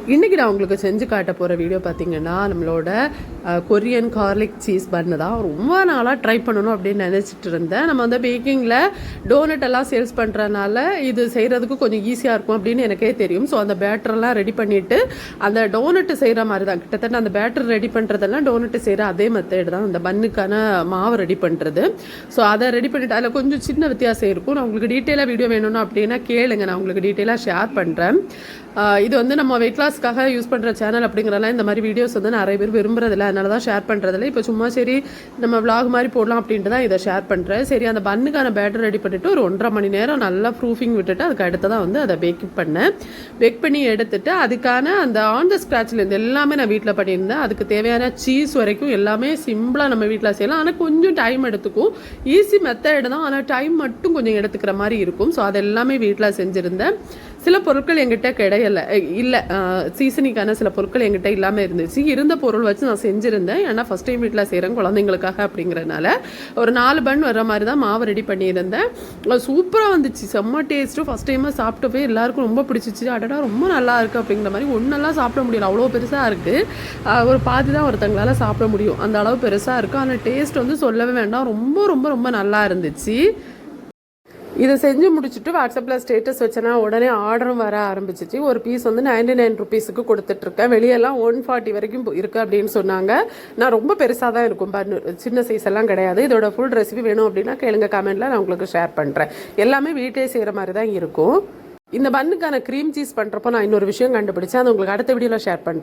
இன்றைக்கி நான் உங்களுக்கு செஞ்சு காட்ட போகிற வீடியோ பார்த்திங்கன்னா நம்மளோட கொரியன் கார்லிக் சீஸ் பன்னு தான். ரொம்ப நாளாக ட்ரை பண்ணணும் அப்படின்னு நினச்சிட்டு இருந்தேன். நம்ம வந்து பேக்கிங்கில் டோனட் எல்லாம் சேல்ஸ் பண்ணுறதுனால இது செய்கிறதுக்கு கொஞ்சம் ஈஸியாக இருக்கும் அப்படின்னு எனக்கே தெரியும். ஸோ அந்த பேட்டரெல்லாம் ரெடி பண்ணிவிட்டு அந்த டோனட்டு செய்கிற மாதிரி தான், கிட்டத்தட்ட அந்த பேட்டர் ரெடி பண்ணுறதெல்லாம் டோனட்டு செய்கிற அதே மெத்தட் தான் அந்த பன்னுக்கான மாவு ரெடி பண்ணுறது. ஸோ அதை ரெடி பண்ணிவிட்டு அதில் கொஞ்சம் சின்ன வித்தியாசம் இருக்கும். நான் உங்களுக்கு டீட்டெயிலாக வீடியோ வேணும்னா அப்படின்னா கேளுங்க, நான் உங்களுக்கு டீட்டெயிலாக ஷேர் பண்ணுறேன். இது வந்து நம்ம வெயிட் லாஸ்க்காக யூஸ் பண்ணுற சேனல் அப்படிங்கிறலாம் இந்த மாதிரி வீடியோஸ் வந்து நிறைய பேர் விரும்புறதில்ல, அதனால தான் ஷேர் பண்ணுறதில்ல. இப்போ சும்மா சரி நம்ம விலாக் மாதிரி போடலாம் அப்படின்ட்டு தான் இதை ஷேர் பண்ணுறேன். சரி, அந்த பன்னுக்கான பேட்டர் ரெடி பண்ணிவிட்டு ஒரு 1.5 மணி நேரம் நல்லா ப்ரூஃபிங் விட்டுட்டு அதுக்கு அடுத்து தான் வந்து அதை பேக் பண்ணேன். பேக் பண்ணி எடுத்துட்டு அதுக்கான அந்த ஆன் த ஸ்க்ராட்ச்லேருந்து எல்லாமே நான் வீட்டில் பண்ணியிருந்தேன். அதுக்கு தேவையான சீஸ் வரைக்கும் எல்லாமே சிம்பிளாக நம்ம வீட்டில் செய்யலாம். ஆனால் கொஞ்சம் டைம் எடுத்துக்கும். ஈஸி மெத்தட் தான், ஆனால் டைம் மட்டும் கொஞ்சம் எடுத்துக்கிற மாதிரி இருக்கும். ஸோ அது எல்லாமே வீட்டில் செஞ்சுருந்தேன். சில பொருட்கள் எங்கிட்ட இல்லை, சீசனிக்கான சில பொருட்கள் எங்கிட்ட இல்லாமல் இருந்துச்சு. இருந்த பொருள் வச்சு நான் செஞ்சுருந்தேன். ஏன்னா ஃபஸ்ட் டைம் வீட்டில் செய்கிறேன் குழந்தைங்களுக்காக அப்படிங்கிறனால ஒரு 4 பன் வர மாதிரி தான் மாவு ரெடி பண்ணியிருந்தேன். சூப்பராக வந்துச்சு, செம்ம டேஸ்ட்டு. ஃபஸ்ட் டைமாக சாப்பிட்டப்பே எல்லாருக்கும் ரொம்ப பிடிச்சிச்சு. அடடா ரொம்ப நல்லா இருக்குது அப்படிங்கிற மாதிரி. ஒன்றெல்லாம் சாப்பிட முடியல, அவ்வளோ பெருசாக இருக்குது. ஒரு பாதி தான் ஒருத்தங்களால் சாப்பிட முடியும், அந்த அளவு பெருசாக இருக்குது. ஆனால் டேஸ்ட் வந்து சொல்லவே வேண்டாம், ரொம்ப ரொம்ப ரொம்ப நல்லா இருந்துச்சு. இதை செஞ்சு முடிச்சுட்டு வாட்ஸ்அப்பில் ஸ்டேட்டஸ் வச்சேன்னா உடனே ஆர்டரும் வர ஆரம்பிச்சிச்சு. ஒரு பீஸ் வந்து 99 ருபீஸுக்கு கொடுத்துட்ருக்கேன். வெளியெல்லாம் 140 வரைக்கும் இருக்குது அப்படின்னு சொன்னாங்க. நான் ரொம்ப பெருசாக தான் இருக்கும், சின்ன சைஸ் எல்லாம் கிடையாது. இதோட ஃபுல் ரெசிபி வேணும் அப்படின்னா கேளுங்க கமெண்ட்டில், நான் உங்களுக்கு ஷேர் பண்ணுறேன். எல்லாமே வீட்டே செய்கிற மாதிரி தான் இருக்கும். இந்த பன்னுக்கான க்ரீம் சீஸ் பண்ணுறப்போ நான் இன்னொரு விஷயம் கண்டுபிடிச்சேன், அது உங்களுக்கு அடுத்த வீடியோவில் ஷேர் பண்ணுறேன்.